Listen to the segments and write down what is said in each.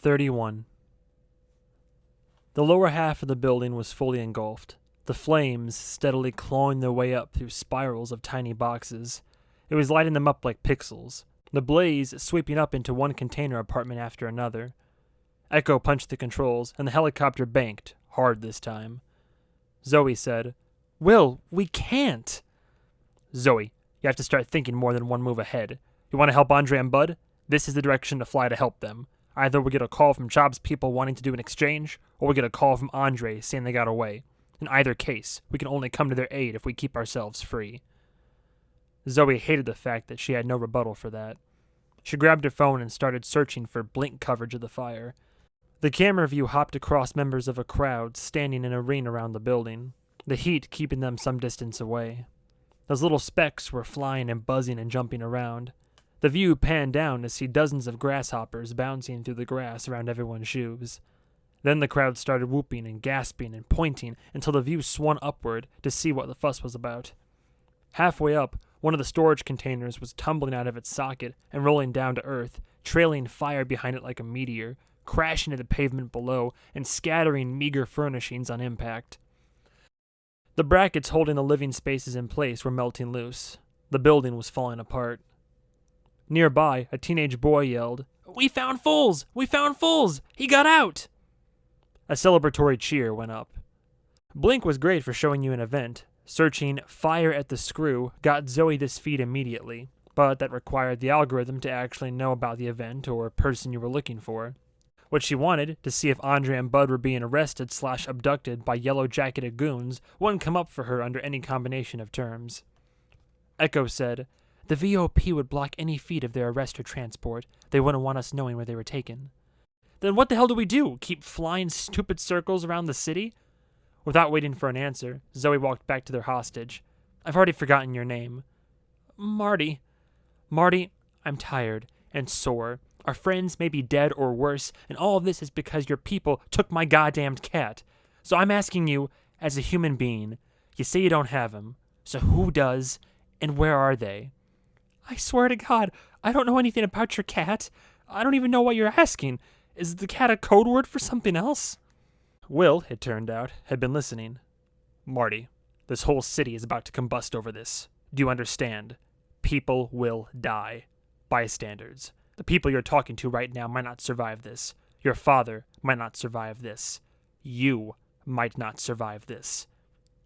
31. The lower half of the building was fully engulfed, the flames steadily clawing their way up through spirals of tiny boxes. It was lighting them up like pixels, the blaze sweeping up into one container apartment after another. Echo punched the controls, and the helicopter banked, hard this time. Zoey said, "Will, we can't." "Zoey, you have to start thinking more than one move ahead. You want to help Andre and Bud? This is the direction to fly to help them. Either we get a call from Jobs' people wanting to do an exchange, or we get a call from Andre saying they got away. In either case, we can only come to their aid if we keep ourselves free." Zoey hated the fact that she had no rebuttal for that. She grabbed her phone and started searching for blink coverage of the fire. The camera view hopped across members of a crowd standing in a ring around the building, the heat keeping them some distance away. Those little specks were flying and buzzing and jumping around. The view panned down to see dozens of grasshoppers bouncing through the grass around everyone's shoes. Then the crowd started whooping and gasping and pointing until the view swung upward to see what the fuss was about. Halfway up, one of the storage containers was tumbling out of its socket and rolling down to earth, trailing fire behind it like a meteor, crashing to the pavement below and scattering meager furnishings on impact. The brackets holding the living spaces in place were melting loose. The building was falling apart. Nearby, a teenage boy yelled, "We found Foles! We found Foles! He got out!" A celebratory cheer went up. Blink was great for showing you an event. Searching "fire at the screw" got Zoey this feed immediately, but that required the algorithm to actually know about the event or person you were looking for. What she wanted, to see if Andre and Bud were being arrested/abducted by yellow-jacketed goons, wouldn't come up for her under any combination of terms. Echo said, "The VOP would block any feed of their arrest or transport. They wouldn't want us knowing where they were taken." "Then what the hell do we do? Keep flying stupid circles around the city?" Without waiting for an answer, Zoey walked back to their hostage. "I've already forgotten your name." "Marty." "Marty, I'm tired and sore. Our friends may be dead or worse, and all of this is because your people took my goddamned cat. So I'm asking you, as a human being, you say you don't have him. So who does, and where are they?" "I swear to God, I don't know anything about your cat. I don't even know what you're asking. Is the cat a code word for something else?" Will, it turned out, had been listening. "Marty, this whole city is about to combust over this. Do you understand? People will die. Bystanders. The people you're talking to right now might not survive this. Your father might not survive this. You might not survive this.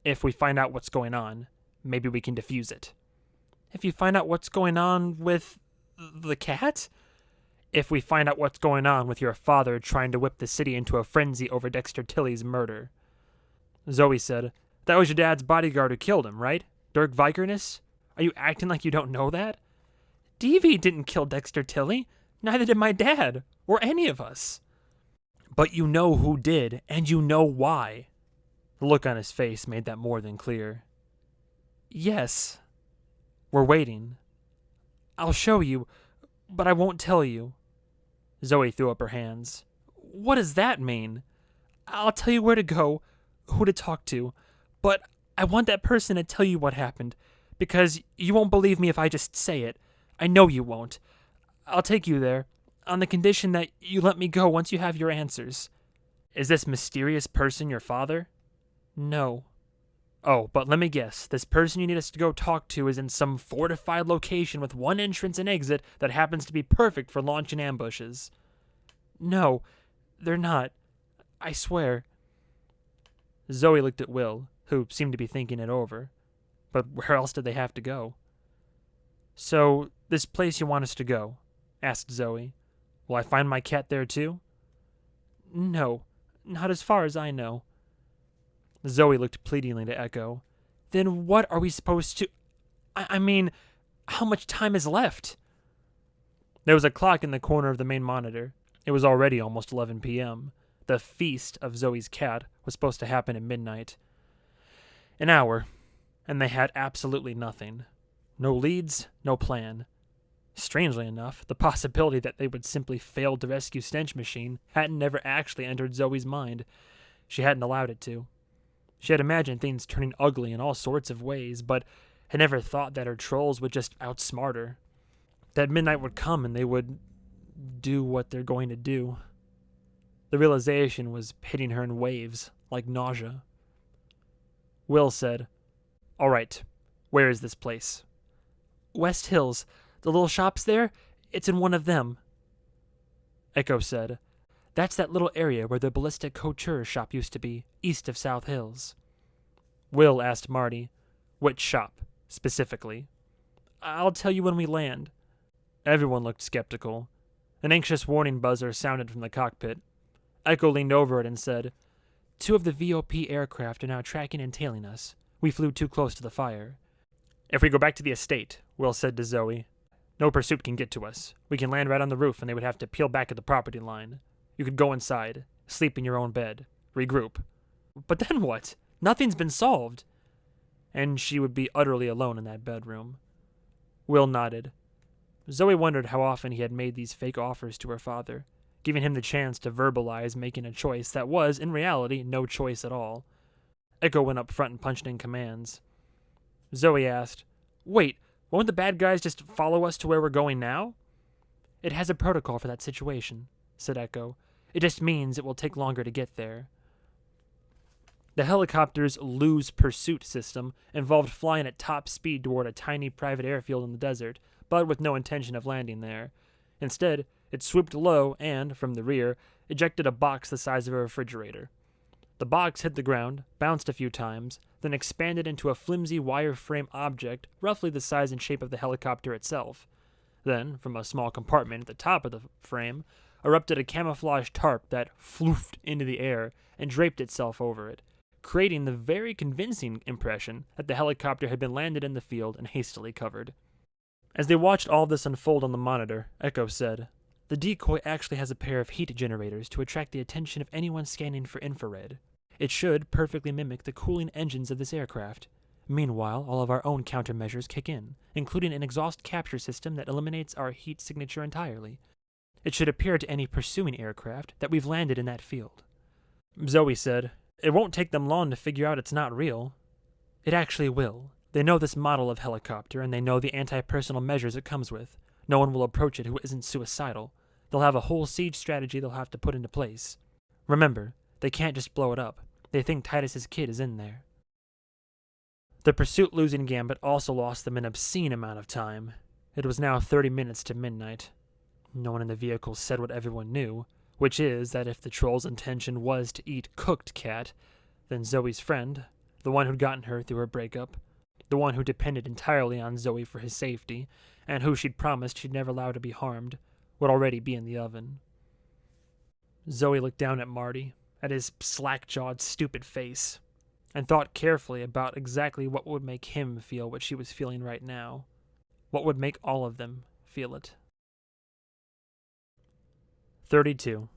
If we find out what's going on, maybe we can defuse it." "If you find out what's going on with the cat?" "If we find out what's going on with your father trying to whip the city into a frenzy over Dexter Tilley's murder." Zoey said, "That was your dad's bodyguard who killed him, right? Dirk Vikernes? Are you acting like you don't know that?" "Davey didn't kill Dexter Tilley. Neither did my dad, or any of us." "But you know who did, and you know why." The look on his face made that more than clear. "Yes. We're waiting. I'll show you, but I won't tell you." Zoey threw up her hands. "What does that mean?" "I'll tell you where to go, who to talk to, but I want that person to tell you what happened, because you won't believe me if I just say it. I know you won't. I'll take you there, on the condition that you let me go once you have your answers." "Is this mysterious person your father?" "No." "Oh, but let me guess. This person you need us to go talk to is in some fortified location with one entrance and exit that happens to be perfect for launching ambushes." "No, they're not. I swear." Zoey looked at Will, who seemed to be thinking it over. But where else did they have to go? "So, this place you want us to go?" asked Zoey. "Will I find my cat there too?" "No, not as far as I know." Zoey looked pleadingly to Echo. "Then what are we supposed to... I mean, how much time is left?" There was a clock in the corner of the main monitor. It was already almost 11 p.m. The feast of Zoey's cat was supposed to happen at midnight. An hour, and they had absolutely nothing. No leads, no plan. Strangely enough, the possibility that they would simply fail to rescue Stench Machine hadn't never actually entered Zoey's mind. She hadn't allowed it to. She had imagined things turning ugly in all sorts of ways, but had never thought that her trolls would just outsmart her. That midnight would come and they would do what they're going to do. The realization was hitting her in waves, like nausea. Will said, "All right, where is this place?" "West Hills. The little shops there? It's in one of them." Echo said, "That's that little area where the ballistic couture shop used to be, east of South Hills." Will asked Marty, "Which shop, specifically?" "I'll tell you when we land." Everyone looked skeptical. An anxious warning buzzer sounded from the cockpit. Echo leaned over it and said, "2 of the VOP aircraft are now tracking and tailing us. We flew too close to the fire." "If we go back to the estate," Will said to Zoey, "no pursuit can get to us. We can land right on the roof and they would have to peel back at the property line. You could go inside, sleep in your own bed, regroup." "But then what? Nothing's been solved." "And she would be utterly alone in that bedroom." Will nodded. Zoey wondered how often he had made these fake offers to her father, giving him the chance to verbalize making a choice that was, in reality, no choice at all. Echo went up front and punched in commands. Zoey asked, "Wait, won't the bad guys just follow us to where we're going now?" "It has a protocol for that situation," said Echo. "It just means it will take longer to get there." The helicopter's lose pursuit system involved flying at top speed toward a tiny private airfield in the desert, but with no intention of landing there. Instead, it swooped low and, from the rear, ejected a box the size of a refrigerator. The box hit the ground, bounced a few times, then expanded into a flimsy wireframe object roughly the size and shape of the helicopter itself. Then, from a small compartment at the top of the frame, erupted a camouflage tarp that floofed into the air and draped itself over it, creating the very convincing impression that the helicopter had been landed in the field and hastily covered. As they watched all this unfold on the monitor, Echo said, "The decoy actually has a pair of heat generators to attract the attention of anyone scanning for infrared. It should perfectly mimic the cooling engines of this aircraft. Meanwhile, all of our own countermeasures kick in, including an exhaust capture system that eliminates our heat signature entirely. It should appear to any pursuing aircraft that we've landed in that field." Zoey said, "It won't take them long to figure out it's not real." "It actually will. They know this model of helicopter, and they know the anti-personnel measures it comes with. No one will approach it who isn't suicidal. They'll have a whole siege strategy they'll have to put into place. Remember, they can't just blow it up. They think Titus's kid is in there." The pursuit-losing gambit also lost them an obscene amount of time. It was now 30 minutes to midnight. No one in the vehicle said what everyone knew, which is that if the troll's intention was to eat cooked cat, then Zoe's friend, the one who'd gotten her through her breakup, the one who depended entirely on Zoey for his safety, and who she'd promised she'd never allow to be harmed, would already be in the oven. Zoey looked down at Marty, at his slack-jawed, stupid face, and thought carefully about exactly what would make him feel what she was feeling right now. What would make all of them feel it. 32.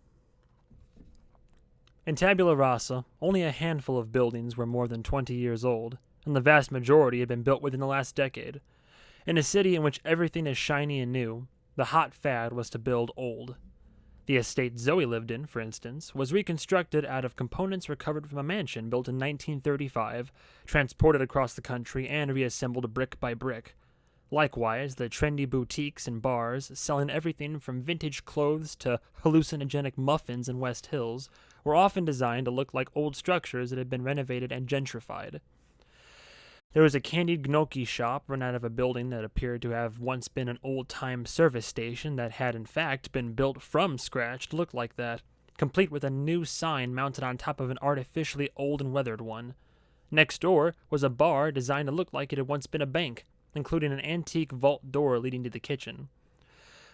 In Tabula Rasa, only a handful of buildings were more than 20 years old, and the vast majority had been built within the last decade. In a city in which everything is shiny and new, the hot fad was to build old. The estate Zoey lived in, for instance, was reconstructed out of components recovered from a mansion built in 1935, transported across the country, and reassembled brick by brick. Likewise, the trendy boutiques and bars, selling everything from vintage clothes to hallucinogenic muffins in West Hills, were often designed to look like old structures that had been renovated and gentrified. There was a candied gnocchi shop run out of a building that appeared to have once been an old-time service station that had in fact been built from scratch to look like that, complete with a new sign mounted on top of an artificially old and weathered one. Next door was a bar designed to look like it had once been a bank, including an antique vault door leading to the kitchen.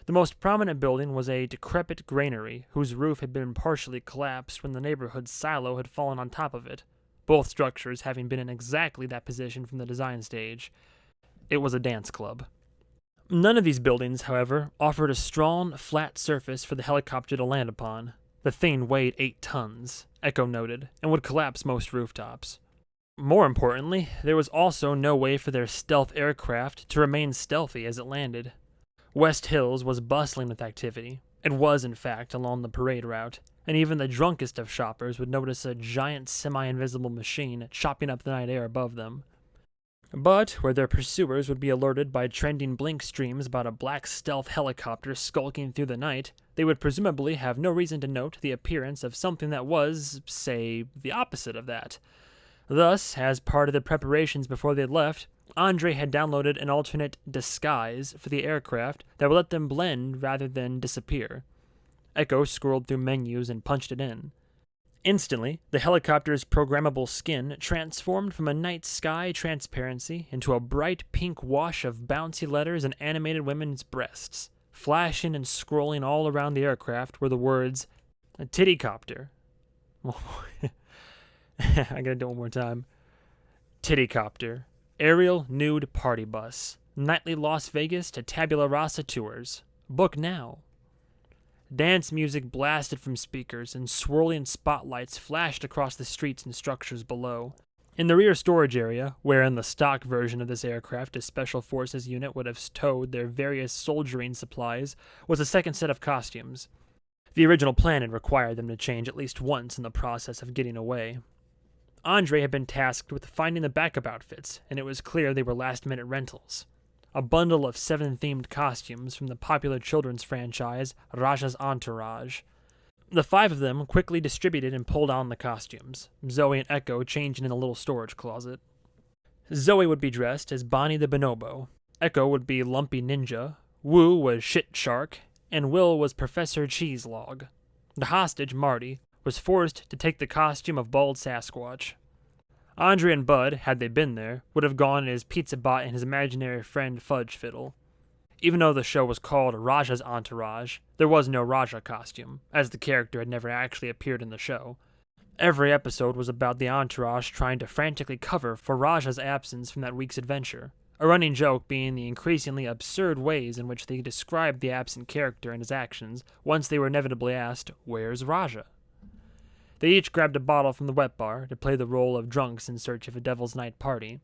The most prominent building was a decrepit granary whose roof had been partially collapsed when the neighborhood's silo had fallen on top of it, both structures having been in exactly that position from the design stage. It was a dance club. None of these buildings, however, offered a strong, flat surface for the helicopter to land upon. The thing weighed 8 tons, Echo noted, and would collapse most rooftops. More importantly, there was also no way for their stealth aircraft to remain stealthy as it landed. West Hills was bustling with activity. It was, in fact, along the parade route, and even the drunkest of shoppers would notice a giant semi-invisible machine chopping up the night air above them. But where their pursuers would be alerted by trending blink streams about a black stealth helicopter skulking through the night, they would presumably have no reason to note the appearance of something that was, say, the opposite of that. Thus, as part of the preparations before they left, Andre had downloaded an alternate disguise for the aircraft that would let them blend rather than disappear. Echo scrolled through menus and punched it in. Instantly, the helicopter's programmable skin transformed from a night sky transparency into a bright pink wash of bouncy letters and animated women's breasts. Flashing and scrolling all around the aircraft were the words, Tittycopter. I gotta do it one more time. Tittycopter. Aerial nude party bus. Nightly Las Vegas to Tabula Rasa tours. Book now. Dance music blasted from speakers, and swirling spotlights flashed across the streets and structures below. In the rear storage area, where in the stock version of this aircraft a Special Forces unit would have stowed their various soldiering supplies, was a second set of costumes. The original plan had required them to change at least once in the process of getting away. Andre had been tasked with finding the backup outfits, and it was clear they were last-minute rentals. A bundle of 7 themed costumes from the popular children's franchise, Raja's Entourage. The 5 of them quickly distributed and pulled on the costumes, Zoey and Echo changing in a little storage closet. Zoey would be dressed as Bonnie the Bonobo, Echo would be Lumpy Ninja, Wu was Shit Shark, and Will was Professor Cheeselog. The hostage, Marty, was forced to take the costume of Bald Sasquatch. Andre and Bud, had they been there, would have gone as Pizza Bot and his imaginary friend Fudge Fiddle. Even though the show was called Raja's Entourage, there was no Raja costume, as the character had never actually appeared in the show. Every episode was about the entourage trying to frantically cover for Raja's absence from that week's adventure, a running joke being the increasingly absurd ways in which they described the absent character and his actions once they were inevitably asked, "Where's Raja?" They each grabbed a bottle from the wet bar to play the role of drunks in search of a Devil's Night party.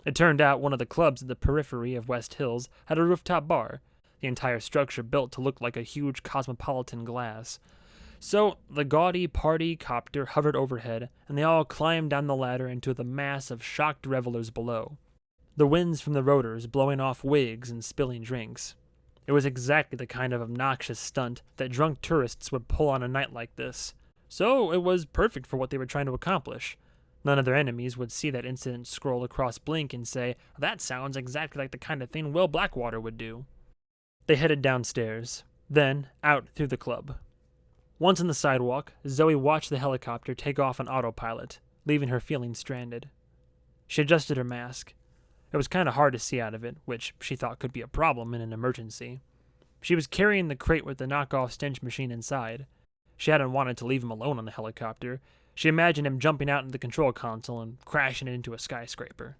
It turned out one of the clubs at the periphery of West Hills had a rooftop bar, the entire structure built to look like a huge cosmopolitan glass. So the gaudy party copter hovered overhead, and they all climbed down the ladder into the mass of shocked revelers below, the winds from the rotors blowing off wigs and spilling drinks. It was exactly the kind of obnoxious stunt that drunk tourists would pull on a night like this. So it was perfect for what they were trying to accomplish. None of their enemies would see that incident scroll across Blink and say, "That sounds exactly like the kind of thing Will Blackwater would do." They headed downstairs, then out through the club. Once on the sidewalk, Zoey watched the helicopter take off on autopilot, leaving her feeling stranded. She adjusted her mask. It was kind of hard to see out of it, which she thought could be a problem in an emergency. She was carrying the crate with the knockoff stench machine inside. She hadn't wanted to leave him alone on the helicopter. She imagined him jumping out into the control console and crashing it into a skyscraper.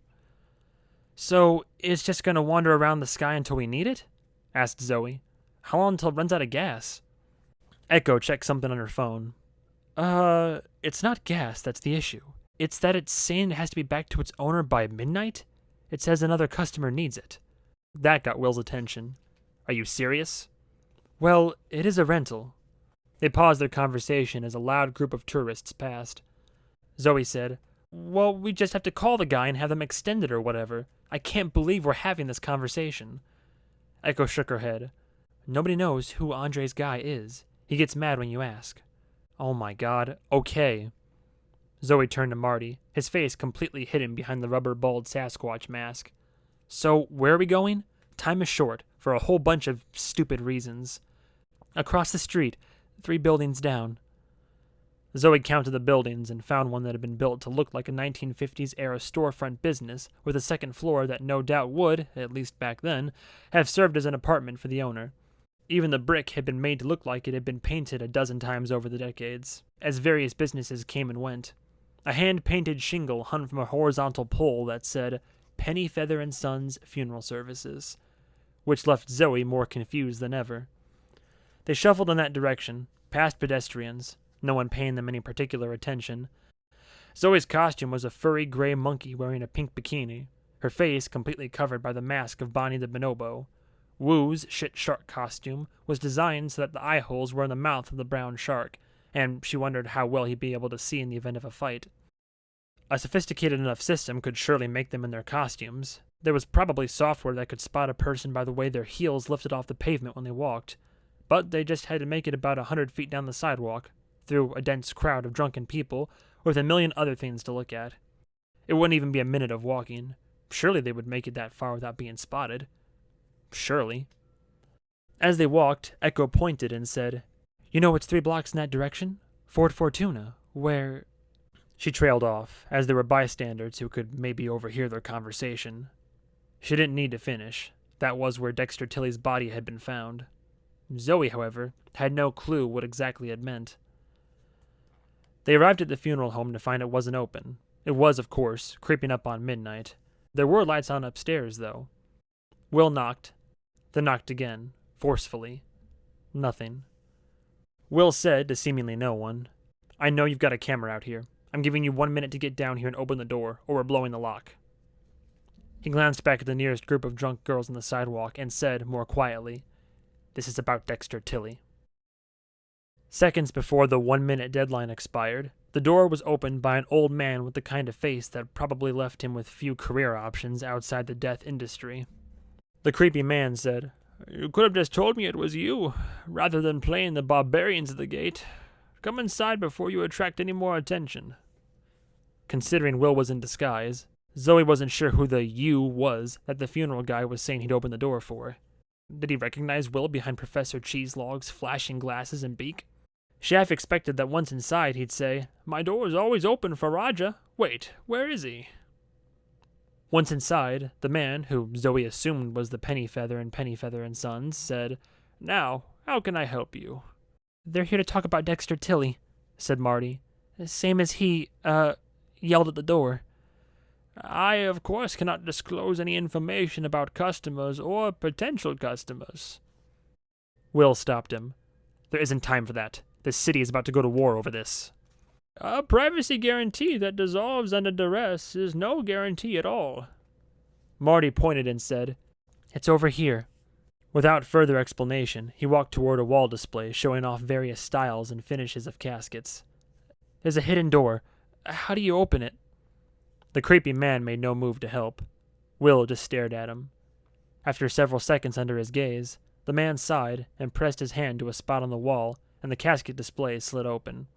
"So, it's just going to wander around the sky until we need it?" asked Zoey. "How long until it runs out of gas?" Echo checked something on her phone. It's not gas that's the issue. It's that it's saying it has to be back to its owner by midnight. It says another customer needs it." That got Will's attention. "Are you serious?" "Well, it is a rental." They paused their conversation as a loud group of tourists passed. Zoey said, "Well, we just have to call the guy and have them extend it or whatever. I can't believe we're having this conversation." Echo shook her head. "Nobody knows who Andre's guy is. He gets mad when you ask." "Oh my god, okay." Zoey turned to Marty, his face completely hidden behind the rubber bald Sasquatch mask. "So, where are we going? Time is short, for a whole bunch of stupid reasons." "Across the street. 3 buildings down." Zoey counted the buildings and found one that had been built to look like a 1950s-era storefront business with a second floor that no doubt would, at least back then, have served as an apartment for the owner. Even the brick had been made to look like it had been painted a dozen times over the decades, as various businesses came and went. A hand-painted shingle hung from a horizontal pole that said, "Penny Feather and Sons Funeral Services," which left Zoey more confused than ever. They shuffled in that direction, past pedestrians, no one paying them any particular attention. Zoey's costume was a furry gray monkey wearing a pink bikini, her face completely covered by the mask of Bonnie the Bonobo. Wu's Shit Shark costume was designed so that the eye holes were in the mouth of the brown shark, and she wondered how well he'd be able to see in the event of a fight. A sophisticated enough system could surely make them in their costumes. There was probably software that could spot a person by the way their heels lifted off the pavement when they walked, but they just had to make it about 100 feet down the sidewalk, through a dense crowd of drunken people, with a million other things to look at. It wouldn't even be a minute of walking. Surely they would make it that far without being spotted. Surely. As they walked, Echo pointed and said, "You know it's 3 blocks in that direction? Fort Fortuna, where—" She trailed off, as there were bystanders who could maybe overhear their conversation. She didn't need to finish. That was where Dexter Tilley's body had been found. Zoey, however, had no clue what exactly it meant. They arrived at the funeral home to find it wasn't open. It was, of course, creeping up on midnight. There were lights on upstairs, though. Will knocked, then knocked again, forcefully. Nothing. Will said to seemingly no one, "I know you've got a camera out here. I'm giving you 1 minute to get down here and open the door, or we're blowing the lock." He glanced back at the nearest group of drunk girls on the sidewalk and said, more quietly, "This is about Dexter Tilley." Seconds before the 1-minute deadline expired, the door was opened by an old man with the kind of face that probably left him with few career options outside the death industry. The creepy man said, "You could have just told me it was you, rather than playing the barbarians at the gate. Come inside before you attract any more attention." Considering Will was in disguise, Zoey wasn't sure who the "you" was that the funeral guy was saying he'd open the door for. Did he recognize Will behind Professor Cheeselog's flashing glasses and beak? She half expected that once inside he'd say, "My door is always open for Raja. Wait, where is he?" Once inside, the man, who Zoey assumed was the Pennyfeather and Pennyfeather and Sons, said, "Now, how can I help you?" "They're here to talk about Dexter Tilley," said Marty. "Same as he, yelled at the door." "I, of course, cannot disclose any information about customers or potential customers." Will stopped him. "There isn't time for that. This city is about to go to war over this." "A privacy guarantee that dissolves under duress is no guarantee at all." Marty pointed and said, "It's over here." Without further explanation, he walked toward a wall display showing off various styles and finishes of caskets. "There's a hidden door. How do you open it?" The creepy man made no move to help. Will just stared at him. After several seconds under his gaze, the man sighed and pressed his hand to a spot on the wall, and the casket display slid open.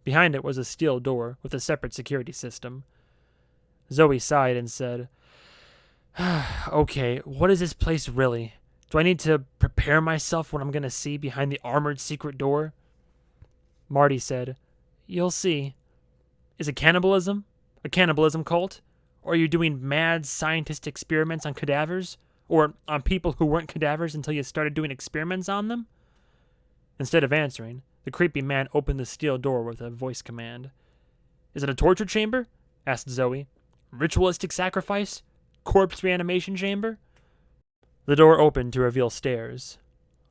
Behind it was a steel door with a separate security system. Zoey sighed and said, "Okay, what is this place really? Do I need to prepare myself for what I'm going to see behind the armored secret door?" Marty said, "You'll see." "Is it cannibalism? A cannibalism cult? Or are you doing mad scientist experiments on cadavers? Or on people who weren't cadavers until you started doing experiments on them?" Instead of answering, the creepy man opened the steel door with a voice command. "Is it a torture chamber?" asked Zoey. "Ritualistic sacrifice? Corpse reanimation chamber?" The door opened to reveal stairs.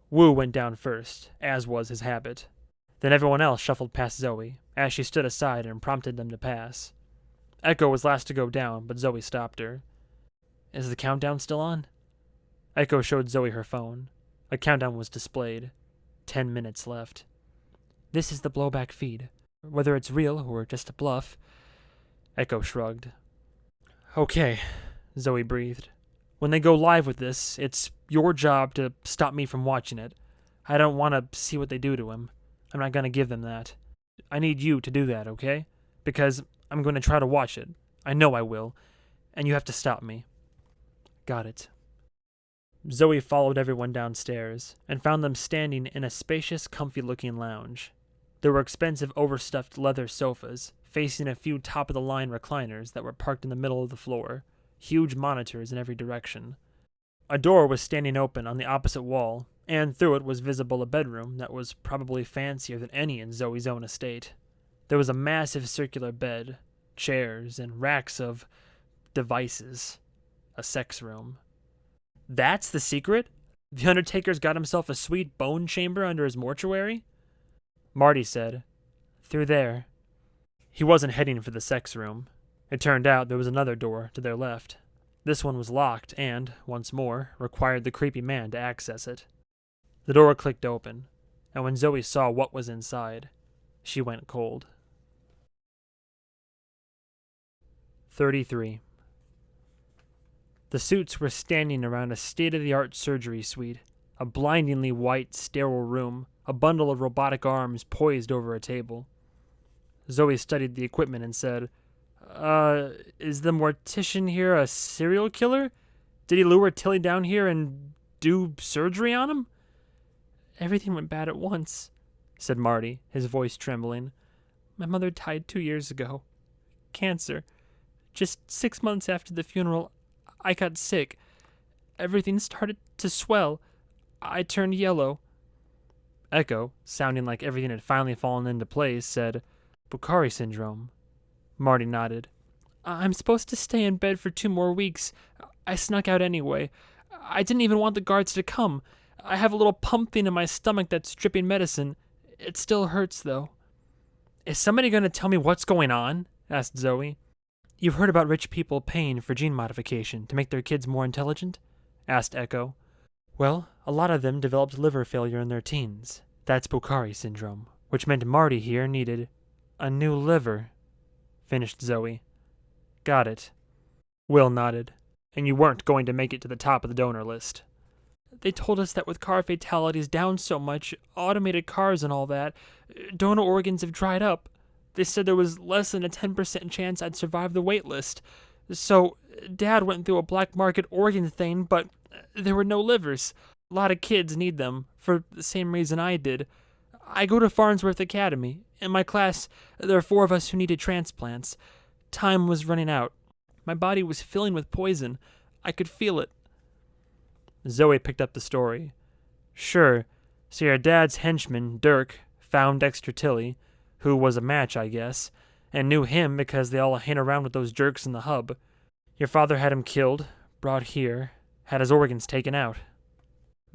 Wu went down first, as was his habit. Then everyone else shuffled past Zoey, as she stood aside and prompted them to pass. Echo was last to go down, but Zoey stopped her. "Is the countdown still on?" Echo showed Zoey her phone. A countdown was displayed. 10 minutes left. "This is the blowback feed. Whether it's real or just a bluff." Echo shrugged. "Okay," Zoey breathed. "When they go live with this, it's your job to stop me from watching it. I don't want to see what they do to him. I'm not going to give them that. I need you to do that, okay? Because I'm going to try to watch it. I know I will. And you have to stop me." "Got it." Zoey followed everyone downstairs and found them standing in a spacious, comfy-looking lounge. There were expensive, overstuffed leather sofas, facing a few top-of-the-line recliners that were parked in the middle of the floor, huge monitors in every direction. A door was standing open on the opposite wall, and through it was visible a bedroom that was probably fancier than any in Zoey's own estate. There was a massive circular bed, chairs, and racks of devices. A sex room. That's the secret? The Undertaker's got himself a sweet bone chamber under his mortuary? Marty said, "Through there." He wasn't heading for the sex room. It turned out there was another door to their left. This one was locked and, once more, required the creepy man to access it. The door clicked open, and when Zoey saw what was inside, she went cold. 33. The suits were standing around a state-of-the-art surgery suite, a blindingly white, sterile room, a bundle of robotic arms poised over a table. Zoey studied the equipment and said, is the mortician here a serial killer? Did he lure Tilly down here and do surgery on him? Everything went bad at once, said Marty, his voice trembling. My mother died 2 years ago. Cancer. Just 6 months after the funeral, I got sick. Everything started to swell. I turned yellow. Echo, sounding like everything had finally fallen into place, said, Bukhari syndrome. Marty nodded. I'm supposed to stay in bed for 2 more weeks. I snuck out anyway. I didn't even want the guards to come. I have a little pump thing in my stomach that's dripping medicine. It still hurts, though. Is somebody going to tell me what's going on? Asked Zoey. You've heard about rich people paying for gene modification to make their kids more intelligent? Asked Echo. Well, a lot of them developed liver failure in their teens. That's Bukhari syndrome, which meant Marty here needed a new liver, finished Zoey. Got it. Will nodded. And you weren't going to make it to the top of the donor list. They told us that with car fatalities down so much, automated cars and all that, donor organs have dried up. They said there was less than a 10% chance I'd survive the wait list. So, Dad went through a black market organ thing, but there were no livers. A lot of kids need them, for the same reason I did. I go to Farnsworth Academy. In my class, there are 4 of us who needed transplants. Time was running out. My body was filling with poison. I could feel it. Zoey picked up the story. Sure, so your dad's henchman, Dirk, found Dexter Tilly, who was a match, I guess, and knew him because they all hang around with those jerks in the hub. Your father had him killed, brought here, had his organs taken out.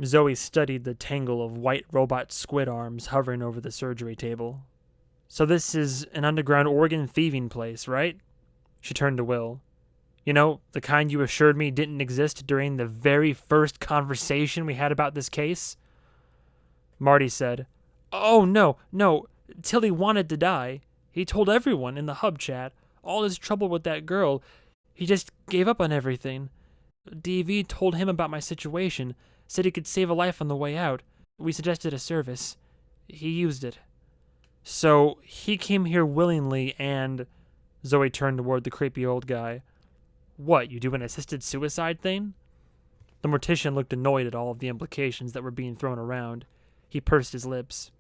Zoey studied the tangle of white robot squid arms hovering over the surgery table. So this is an underground organ thieving place, right? She turned to Will. You know, the kind you assured me didn't exist during the very first conversation we had about this case? Marty said, Oh, no. Tilly wanted to die. He told everyone in the hub chat. All his trouble with that girl. He just gave up on everything. DV told him about my situation, said he could save a life on the way out. We suggested a service. He used it. So he came here willingly and... Zoey turned toward the creepy old guy. What, you do an assisted suicide thing? The mortician looked annoyed at all of the implications that were being thrown around. He pursed his lips.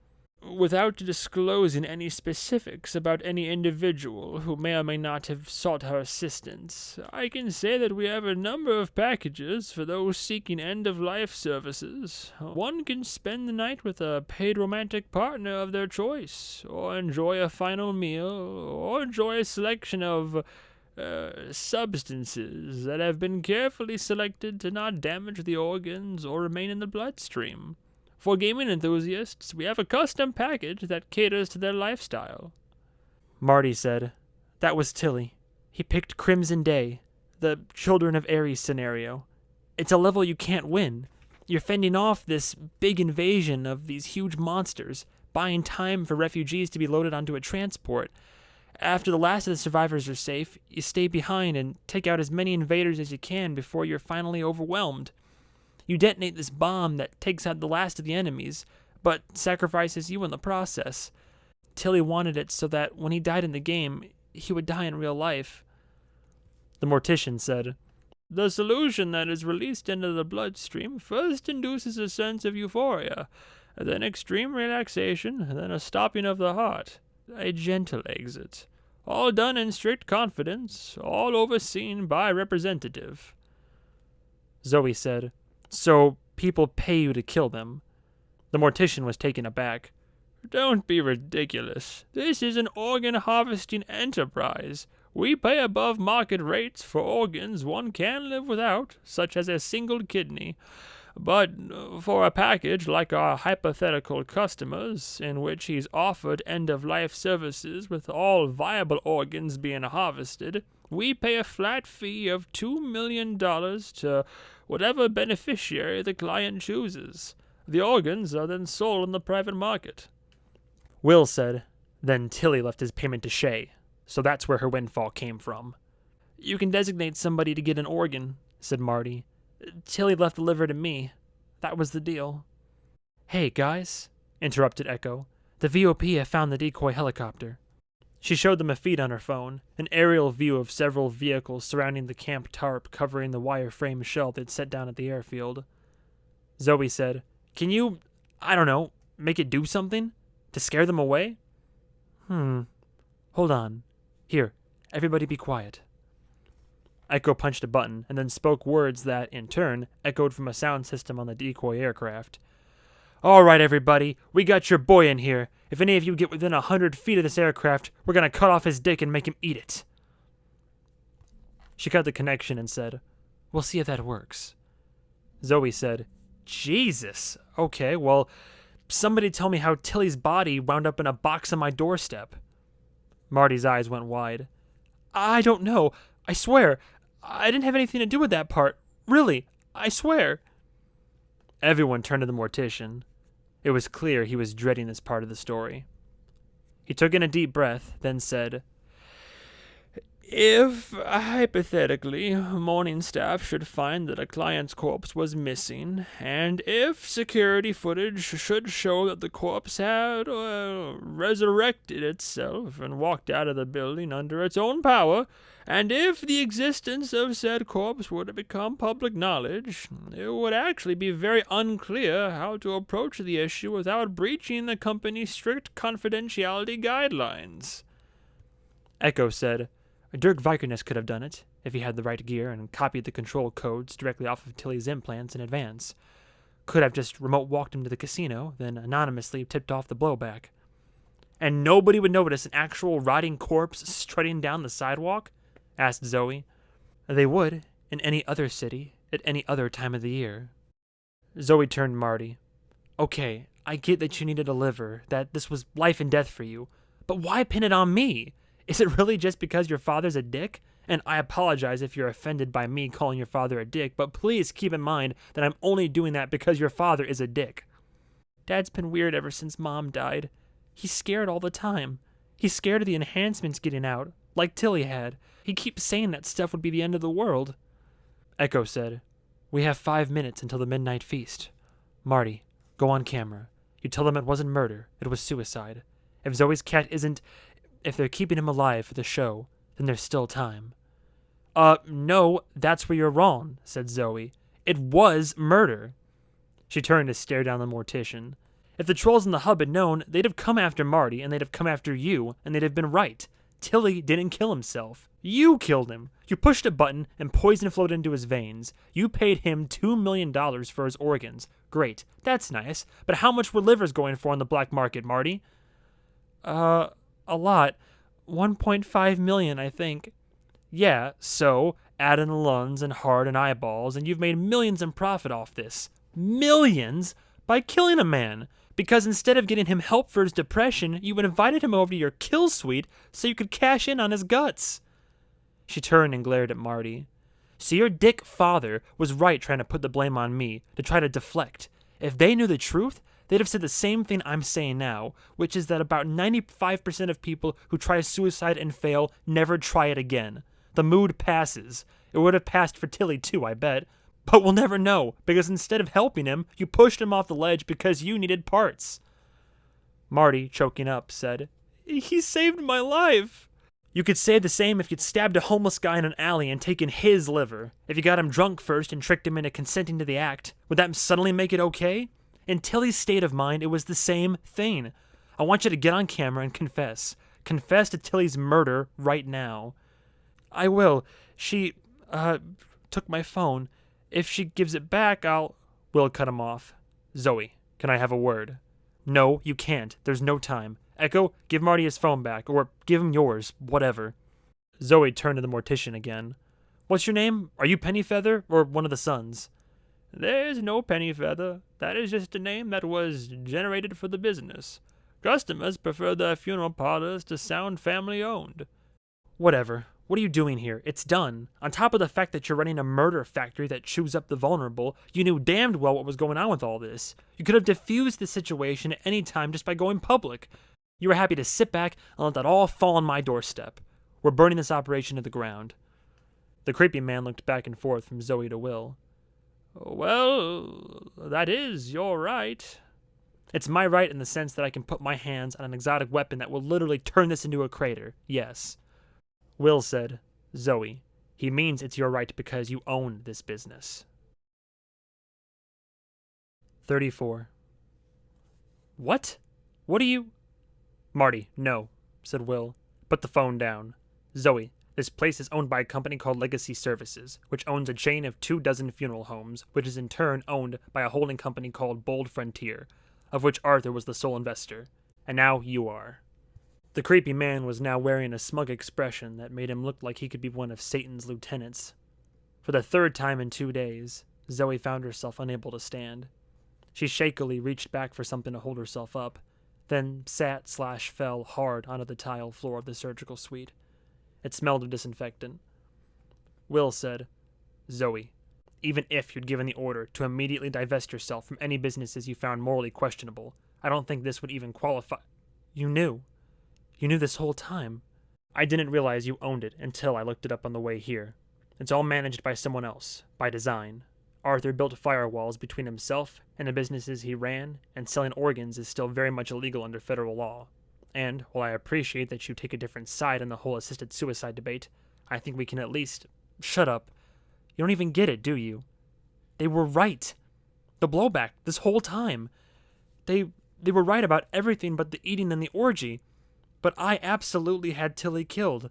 Without disclosing any specifics about any individual who may or may not have sought her assistance, I can say that we have a number of packages for those seeking end-of-life services. One can spend the night with a paid romantic partner of their choice, or enjoy a final meal, or enjoy a selection of substances that have been carefully selected to not damage the organs or remain in the bloodstream. For gaming enthusiasts, we have a custom package that caters to their lifestyle. Marty said, That was Tilly. He picked Crimson Day, the Children of Ares scenario. It's a level you can't win. You're fending off this big invasion of these huge monsters, buying time for refugees to be loaded onto a transport. After the last of the survivors are safe, you stay behind and take out as many invaders as you can before you're finally overwhelmed. You detonate this bomb that takes out the last of the enemies, but sacrifices you in the process. Tilly wanted it so that when he died in the game, he would die in real life. The mortician said, The solution that is released into the bloodstream first induces a sense of euphoria, then extreme relaxation, then a stopping of the heart. A gentle exit. All done in strict confidence, all overseen by a representative. Zoey said, So people pay you to kill them? The mortician was taken aback. Don't be ridiculous. This is an organ harvesting enterprise. We pay above market rates for organs one can live without, such as a single kidney. But for a package like our hypothetical customer's, in which he's offered end-of-life services with all viable organs being harvested, we pay a flat fee of $2 million to whatever beneficiary the client chooses. The organs are then sold in the private market. Will said, Then Tilly left his payment to Shay, so that's where her windfall came from. You can designate somebody to get an organ, said Marty. Tilly left the liver to me. That was the deal. Hey, guys, interrupted Echo. The VOP have found the decoy helicopter. She showed them a feed on her phone, an aerial view of several vehicles surrounding the camp tarp covering the wireframe shell they'd set down at the airfield. Zoey said, Can you, I don't know, make it do something? To scare them away? Hold on. Here, everybody be quiet. Echo punched a button and then spoke words that, in turn, echoed from a sound system on the decoy aircraft. All right, everybody, we got your boy in here. If any of you get within 100 feet of this aircraft, we're going to cut off his dick and make him eat it. She cut the connection and said, We'll see if that works. Zoey said, Jesus, okay, well, somebody tell me how Tilly's body wound up in a box on my doorstep. Marty's eyes went wide. I don't know. I swear. I didn't have anything to do with that part. Really, I swear. Everyone turned to the mortician. It was clear he was dreading this part of the story. He took in a deep breath, then said, If, hypothetically, morning staff should find that a client's corpse was missing, and if security footage should show that the corpse had resurrected itself and walked out of the building under its own power, and if the existence of said corpse were to become public knowledge, it would actually be very unclear how to approach the issue without breaching the company's strict confidentiality guidelines. Echo said, Dirk Vikernes could have done it, if he had the right gear and copied the control codes directly off of Tilly's implants in advance. Could have just remote walked him to the casino, then anonymously tipped off the blowback. And nobody would notice an actual rotting corpse strutting down the sidewalk? Asked Zoey. They would, in any other city, at any other time of the year. Zoey turned to Marty. Okay, I get that you needed a liver, that this was life and death for you, but why pin it on me? Is it really just because your father's a dick? And I apologize if you're offended by me calling your father a dick, but please keep in mind that I'm only doing that because your father is a dick. Dad's been weird ever since Mom died. He's scared all the time. He's scared of the enhancements getting out, like Tilly had. He keeps saying that stuff would be the end of the world. Echo said, We have 5 minutes until the midnight feast. Marty, go on camera. You tell them it wasn't murder, it was suicide. If Zoe's cat isn't... If they're keeping him alive for the show, then there's still time. No, that's where you're wrong, said Zoey. It was murder. She turned to stare down the mortician. If the trolls in the hub had known, they'd have come after Marty, and they'd have come after you, and they'd have been right. Tilly didn't kill himself. You killed him. You pushed a button, and poison flowed into his veins. You paid him $2 million for his organs. Great. That's nice. But how much were livers going for on the black market, Marty? A lot. 1.5 million, I think. Yeah, so add in the lungs and heart and eyeballs, and you've made millions in profit off this. Millions? By killing a man. Because instead of getting him help for his depression, you invited him over to your kill suite so you could cash in on his guts. She turned and glared at Marty. So your dick father was right trying to put the blame on me, to try to deflect. If they knew the truth, they'd have said the same thing I'm saying now, which is that about 95% of people who try suicide and fail never try it again. The mood passes. It would have passed for Tilly too, I bet. But we'll never know, because instead of helping him, you pushed him off the ledge because you needed parts. Marty, choking up, said, He saved my life. You could say the same if you'd stabbed a homeless guy in an alley and taken his liver. If you got him drunk first and tricked him into consenting to the act, would that suddenly make it okay? In Tilly's state of mind, it was the same thing. I want you to get on camera and confess. Confess to Tilly's murder right now. I will. She, took my phone. If she gives it back, I'll... Will cut him off. Zoey, can I have a word? No, you can't. There's no time. Echo, give Marty his phone back, or give him yours, whatever. Zoey turned to the mortician again. What's your name? Are you Pennyfeather, or one of the sons? There's no Pennyfeather. That is just a name that was generated for the business. Customers prefer their funeral parlors to sound family-owned. Whatever. What are you doing here? It's done. On top of the fact that you're running a murder factory that chews up the vulnerable, you knew damned well what was going on with all this. You could have diffused the situation at any time just by going public. You were happy to sit back and let that all fall on my doorstep. We're burning this operation to the ground. The creepy man looked back and forth from Zoey to Will. Well, that is your right. It's my right in the sense that I can put my hands on an exotic weapon that will literally turn this into a crater, yes. Will said, Zoey, he means it's your right because you own this business. 34. What? What are you? Marty, no, said Will. Put the phone down. Zoey, this place is owned by a company called Legacy Services, which owns a chain of 24 funeral homes, which is in turn owned by a holding company called Bold Frontier, of which Arthur was the sole investor. And now you are. The creepy man was now wearing a smug expression that made him look like he could be one of Satan's lieutenants. For the third time in 2 days, Zoey found herself unable to stand. She shakily reached back for something to hold herself up, then sat/fell hard onto the tile floor of the surgical suite. It smelled of disinfectant. Will said, Zoey, even if you'd given the order to immediately divest yourself from any businesses you found morally questionable, I don't think this would even qualify. You knew. You knew this whole time. I didn't realize you owned it until I looked it up on the way here. It's all managed by someone else, by design. Arthur built firewalls between himself and the businesses he ran, and selling organs is still very much illegal under federal law. And, while I appreciate that you take a different side on the whole assisted suicide debate, I think we can at least... Shut up. You don't even get it, do you? They were right. The blowback, this whole time. They were right about everything but the eating and the orgy. But I absolutely had Tilly killed.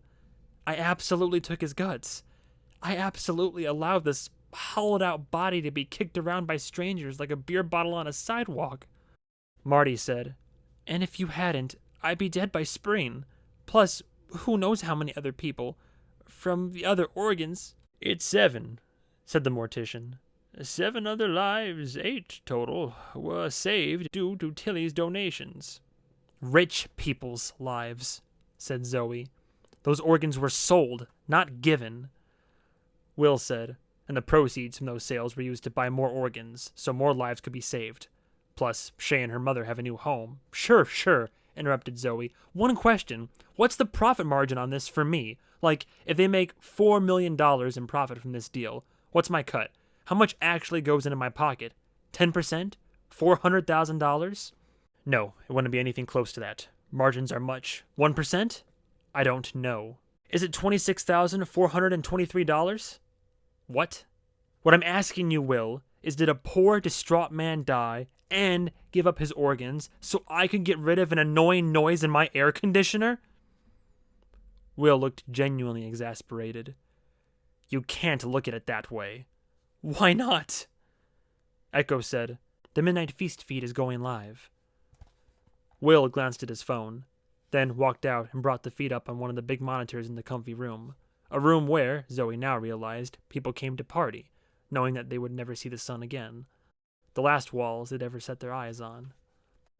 I absolutely took his guts. I absolutely allowed this hollowed-out body to be kicked around by strangers like a beer bottle on a sidewalk. Marty said, and if you hadn't, I'd be dead by spring. Plus, who knows how many other people. From the other organs. It's 7, said the mortician. 7 other lives, 8 total, were saved due to Tilly's donations. Rich people's lives, said Zoey. Those organs were sold, not given. Will said, and the proceeds from those sales were used to buy more organs, so more lives could be saved. Plus, Shay and her mother have a new home. Sure, interrupted Zoey. One question. What's the profit margin on this for me? Like, if they make $4 million in profit from this deal, what's my cut? How much actually goes into my pocket? 10%? $400,000? No, it wouldn't be anything close to that. Margins are much. 1%? I don't know. Is it $26,423? What? What I'm asking you, Will, is did a poor, distraught man die and give up his organs so I could get rid of an annoying noise in my air conditioner? Will looked genuinely exasperated. You can't look at it that way. Why not? Echo said, the Midnight Feast feed is going live. Will glanced at his phone, then walked out and brought the feed up on one of the big monitors in the comfy room. A room where, Zoey now realized, people came to party, knowing that they would never see the sun again. The last walls they'd ever set their eyes on.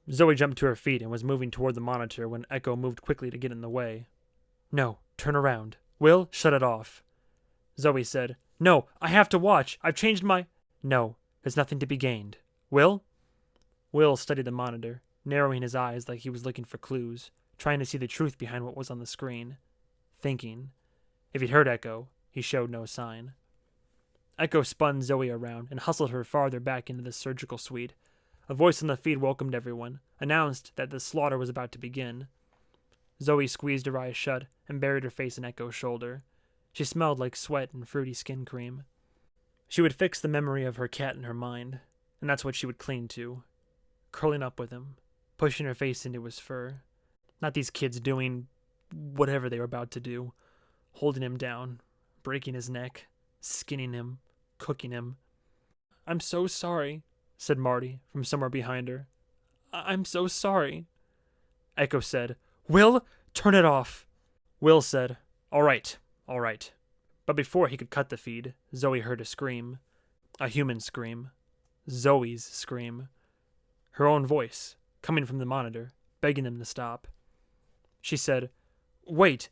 Zoey jumped to her feet and was moving toward the monitor when Echo moved quickly to get in the way. No, turn around. Will, shut it off. Zoey said, No, I have to watch. I've changed my... No, there's nothing to be gained. Will? Will studied the monitor, narrowing his eyes like he was looking for clues, trying to see the truth behind what was on the screen. Thinking. If he'd heard Echo, he showed no sign. Echo spun Zoey around and hustled her farther back into the surgical suite. A voice on the feed welcomed everyone, announced that the slaughter was about to begin. Zoey squeezed her eyes shut and buried her face in Echo's shoulder. She smelled like sweat and fruity skin cream. She would fix the memory of her cat in her mind, and that's what she would cling to. Curling up with him, pushing her face into his fur. Not these kids doing whatever they were about to do. Holding him down, breaking his neck, skinning him, cooking him. I'm so sorry, said Marty from somewhere behind her. I'm so sorry. Echo said, Will, turn it off. Will said, All right. But before he could cut the feed, Zoey heard a scream. A human scream. Zoey's scream. Her own voice, coming from the monitor, begging them to stop. She said, Wait,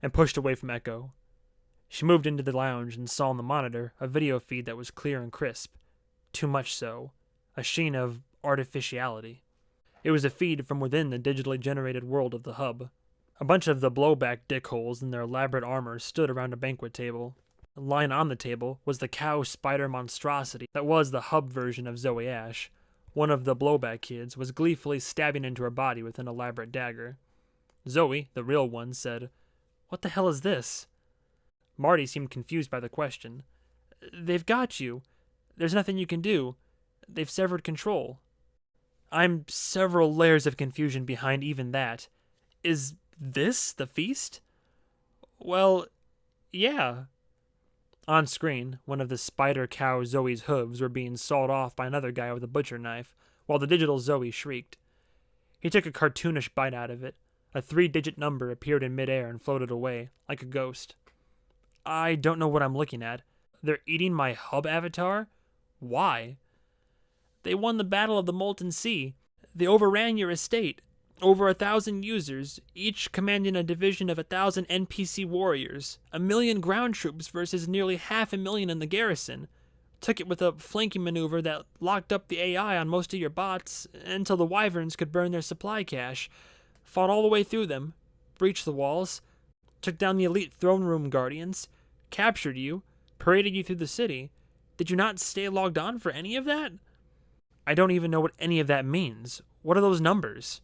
and pushed away from Echo. She moved into the lounge and saw on the monitor a video feed that was clear and crisp. Too much so. A sheen of artificiality. It was a feed from within the digitally generated world of the hub. A bunch of the blowback dickholes in their elaborate armor stood around a banquet table. Lying on the table was the cow spider monstrosity that was the hub version of Zoe Ash. One of the blowback kids was gleefully stabbing into her body with an elaborate dagger. Zoe, the real one, said, "What the hell is this?" Marty seemed confused by the question. "They've got you. There's nothing you can do. They've severed control." I'm several layers of confusion behind even that. Is this the feast? Well, yeah. On screen, one of the spider cow Zoe's hooves were being sawed off by another guy with a butcher knife, while the digital Zoe shrieked. He took a cartoonish bite out of it. A 3-digit number appeared in midair and floated away, like a ghost. I don't know what I'm looking at. They're eating my hub avatar? Why? They won the Battle of the Molten Sea. They overran your estate. Over 1,000 users, each commanding a division of 1,000 NPC warriors. 1,000,000 ground troops versus nearly 500,000 in the garrison. Took it with a flanking maneuver that locked up the AI on most of your bots until the wyverns could burn their supply cache. Fought all the way through them. Breached the walls. Took down the elite throne room guardians. Captured you. Paraded you through the city. Did you not stay logged on for any of that? I don't even know what any of that means. What are those numbers?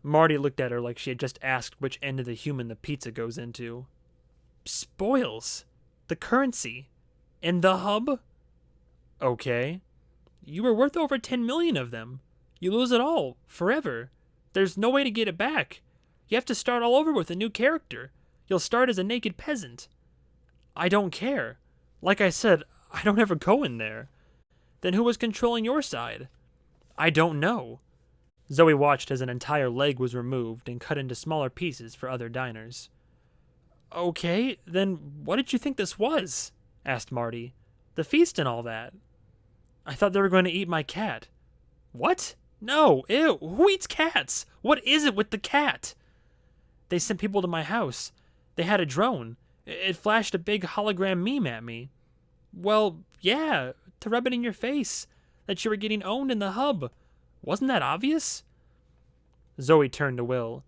Marty looked at her like she had just asked which end of the human the pizza goes into. Spoils. The currency. In the hub? Okay. You were worth over 10 million of them. You lose it all. Forever. There's no way to get it back. You have to start all over with a new character. You'll start as a naked peasant. I don't care. Like I said, I don't ever go in there. Then who was controlling your side? I don't know. Zoe watched as an entire leg was removed and cut into smaller pieces for other diners. Okay, then what did you think this was? Asked Marty. The feast and all that. I thought they were going to eat my cat. What? No, ew, who eats cats? What is it with the cat? They sent people to my house. They had a drone. It flashed a big hologram meme at me. Well, yeah, to rub it in your face, that you were getting owned in the hub. Wasn't that obvious? Zoe turned to Will.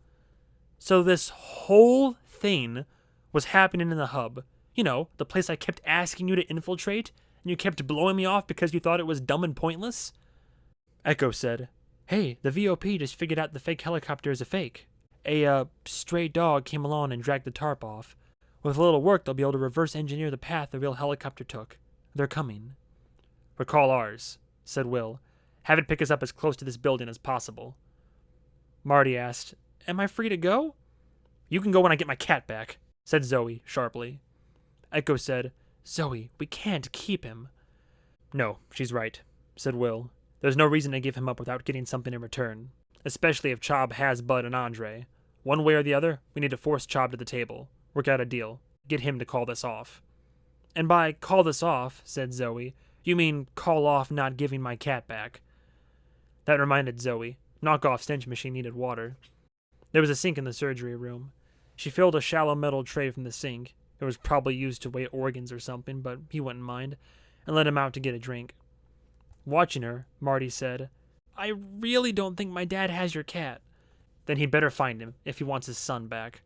So this whole thing was happening in the hub. You know, the place I kept asking you to infiltrate, and you kept blowing me off because you thought it was dumb and pointless? Echo said, "Hey, the VOP just figured out the fake helicopter is a fake. A stray dog came along and dragged the tarp off. With a little work, they'll be able to reverse engineer the path the real helicopter took. They're coming." "Recall ours," said Will. "Have it pick us up as close to this building as possible." Marty asked, "Am I free to go?" "You can go when I get my cat back," said Zoe sharply. Echo said, "Zoe, we can't keep him." "No, she's right," said Will. "There's no reason to give him up without getting something in return, especially if Chob has Bud and Andre. One way or the other, we need to force Chob to the table, work out a deal, get him to call this off." "And by call this off," said Zoe, "you mean call off not giving my cat back." That reminded Zoe. Knockoff stench machine needed water. There was a sink in the surgery room. She filled a shallow metal tray from the sink. It was probably used to weigh organs or something, but he wouldn't mind, and let him out to get a drink. Watching her, Marty said, "I really don't think my dad has your cat." "Then he'd better find him, if he wants his son back."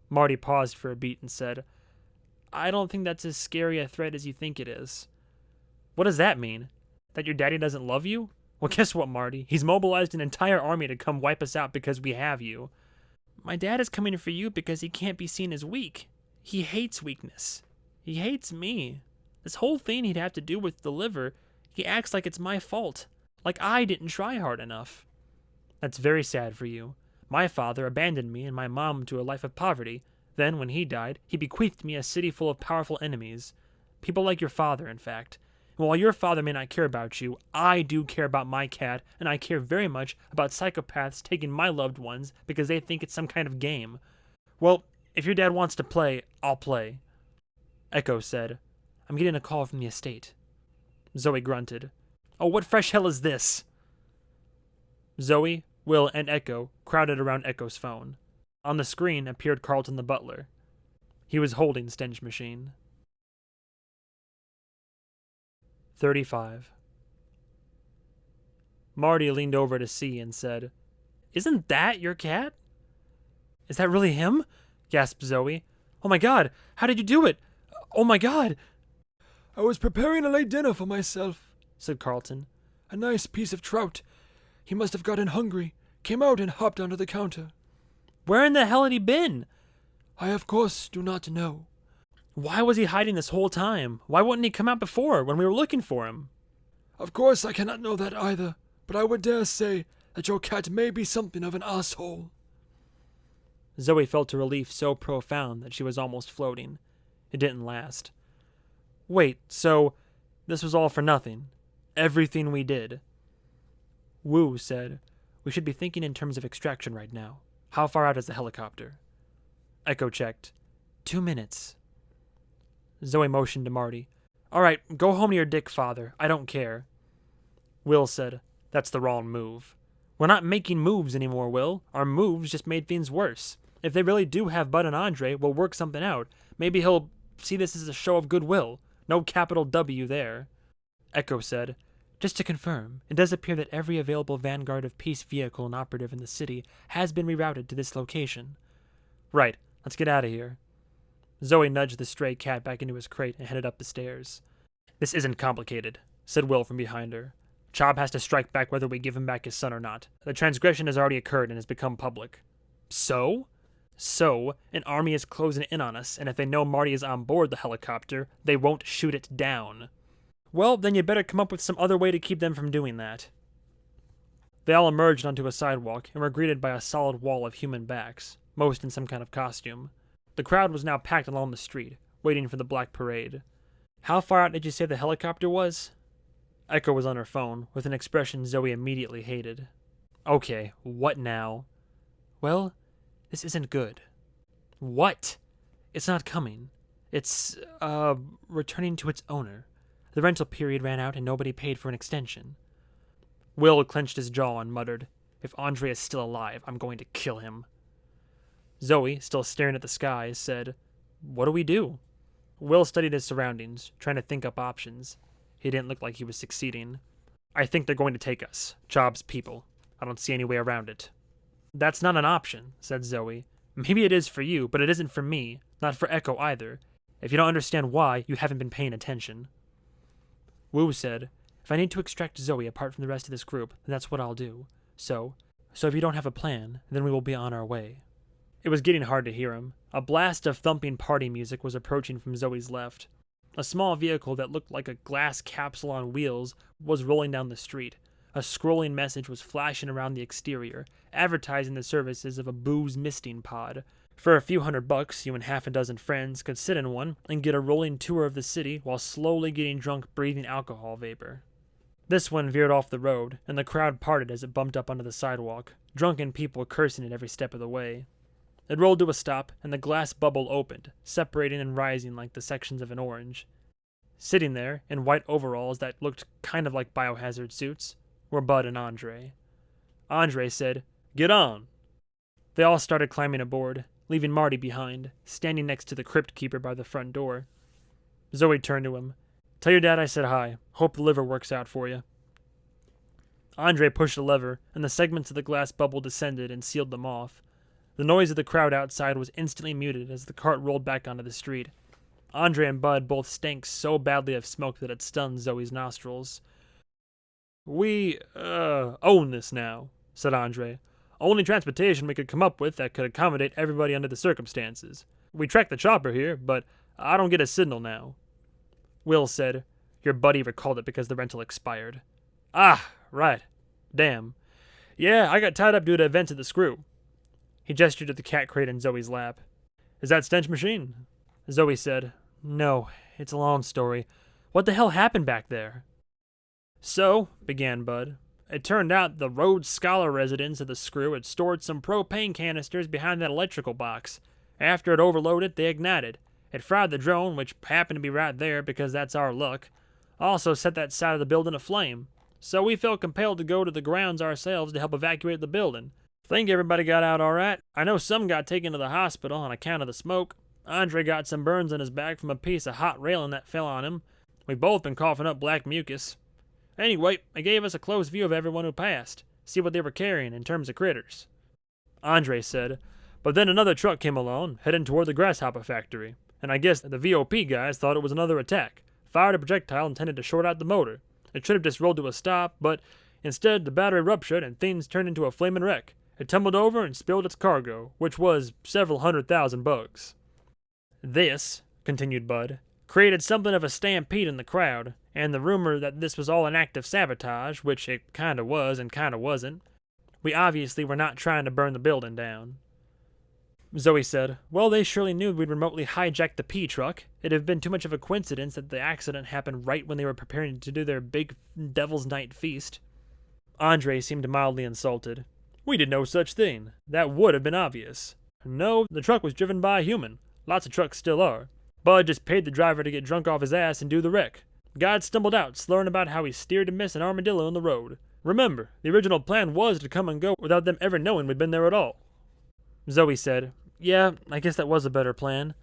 Marty paused for a beat and said, "I don't think that's as scary a threat as you think it is." "What does that mean? That your daddy doesn't love you? Well, guess what, Marty? He's mobilized an entire army to come wipe us out because we have you." "My dad is coming for you because he can't be seen as weak. He hates weakness. He hates me. This whole thing he'd have to do with the liver, he acts like it's my fault. Like I didn't try hard enough." "That's very sad for you. My father abandoned me and my mom to a life of poverty. Then, when he died, he bequeathed me a city full of powerful enemies. People like your father, in fact. And while your father may not care about you, I do care about my cat, and I care very much about psychopaths taking my loved ones because they think it's some kind of game. Well, if your dad wants to play, I'll play." Echo said, "I'm getting a call from the estate." Zoe grunted. "Oh, what fresh hell is this?" Zoe, Will, and Echo crowded around Echo's phone. On the screen appeared Carlton the butler. He was holding Stench Machine. 35. Marty leaned over to see and said, "Isn't that your cat?" "Is that really him?" gasped Zoe. "Oh my god, how did you do it? Oh my God! I was preparing a late dinner for myself, said Carlton. A nice piece of trout. He must have gotten hungry, came out and hopped onto the counter. Where in the hell had he been? I, of course, do not know. Why was he hiding this whole time? Why wouldn't he come out before, when we were looking for him? Of course, I cannot know that either, but I would dare say that your cat may be something of an asshole. Zoey felt a relief so profound that she was almost floating. It didn't last. Wait, so this was all for nothing? Everything we did? Wu said, we should be thinking in terms of extraction right now. How far out is the helicopter? Echo checked. 2 minutes. Zoey motioned to Marty. All right, go home to your dick, father. I don't care. Will said, that's the wrong move. We're not making moves anymore, Will. Our moves just made things worse. If they really do have Bud and Andre, we'll work something out. Maybe he'll see this as a show of goodwill. No capital W there. Echo said, just to confirm, it does appear that every available Vanguard of Peace vehicle and operative in the city has been rerouted to this location. Right, let's get out of here. Zoey nudged the stray cat back into his crate and headed up the stairs. This isn't complicated, said Will from behind her. Chob has to strike back whether we give him back his son or not. The transgression has already occurred and has become public. So? So, an army is closing in on us, and if they know Marty is on board the helicopter, they won't shoot it down. Well, then you better come up with some other way to keep them from doing that. They all emerged onto a sidewalk and were greeted by a solid wall of human backs, most in some kind of costume. The crowd was now packed along the street, waiting for the Black Parade. How far out did you say the helicopter was? Echo was on her phone, with an expression Zoey immediately hated. Okay, what now? Well, this isn't good. What? It's not coming. It's, returning to its owner. The rental period ran out and nobody paid for an extension. Will clenched his jaw and muttered, if Andre is still alive, I'm going to kill him. Zoey, still staring at the skies, said, what do we do? Will studied his surroundings, trying to think up options. He didn't look like he was succeeding. I think they're going to take us, Chob's people. I don't see any way around it. That's not an option, said Zoey. Maybe it is for you, but it isn't for me, not for Echo either. If you don't understand why, you haven't been paying attention. Wu said, if I need to extract Zoey apart from the rest of this group, then that's what I'll do. So if you don't have a plan, then we will be on our way. It was getting hard to hear him. A blast of thumping party music was approaching from Zoey's left. A small vehicle that looked like a glass capsule on wheels was rolling down the street. A scrolling message was flashing around the exterior, advertising the services of a booze misting pod. For a few $100, you and half a dozen friends could sit in one and get a rolling tour of the city while slowly getting drunk breathing alcohol vapor. This one veered off the road, and the crowd parted as it bumped up onto the sidewalk, drunken people cursing it every step of the way. It rolled to a stop, and the glass bubble opened, separating and rising like the sections of an orange. Sitting there, in white overalls that looked kind of like biohazard suits, were Bud and Andre. Andre said, get on. They all started climbing aboard, leaving Marty behind, standing next to the crypt keeper by the front door. Zoey turned to him. Tell your dad I said hi. Hope the liver works out for you. Andre pushed a lever, and the segments of the glass bubble descended and sealed them off. The noise of the crowd outside was instantly muted as the cart rolled back onto the street. Andre and Bud both stank so badly of smoke that it stunned Zoey's nostrils. We, own this now, said Andre. Only transportation we could come up with that could accommodate everybody under the circumstances. We tracked the chopper here, but I don't get a signal now. Will said, your buddy recalled it because the rental expired. Ah, right. Damn. Yeah, I got tied up due to events at the Screw. He gestured at the cat crate in Zoey's lap. Is that stench machine? Zoey said, no, it's a long story. What the hell happened back there? So, began Bud, it turned out the Rhodes Scholar residents of the Screw had stored some propane canisters behind that electrical box. After it overloaded, they ignited. It fried the drone, which happened to be right there because that's our luck. Also set that side of the building aflame. So we felt compelled to go to the grounds ourselves to help evacuate the building. Think everybody got out all right. I know some got taken to the hospital on account of the smoke. Andre got some burns on his back from a piece of hot railing that fell on him. We've both been coughing up black mucus. Anyway, it gave us a close view of everyone who passed, see what they were carrying in terms of critters. Andre said, but then another truck came along, heading toward the grasshopper factory. and I guess the VOP guys thought it was another attack, fired a projectile intended to short out the motor. It should have just rolled to a stop, but instead the battery ruptured and things turned into a flaming wreck. It tumbled over and spilled its cargo, which was several 100,000 bugs. This, continued Bud, created something of a stampede in the crowd, and the rumor that this was all an act of sabotage, which it kinda was and kinda wasn't. We obviously were not trying to burn the building down. Zoey said, well, they surely knew we'd remotely hijacked the P-truck. It'd have been too much of a coincidence that the accident happened right when they were preparing to do their big Devil's Night feast. Andre seemed mildly insulted. We did no such thing. That would have been obvious. No, the truck was driven by a human. Lots of trucks still are. Bud just paid the driver to get drunk off his ass and do the wreck. God stumbled out, slurring about how he steered to miss an armadillo in the road. Remember, the original plan was to come and go without them ever knowing we'd been there at all. Zoey said, yeah, I guess that was a better plan.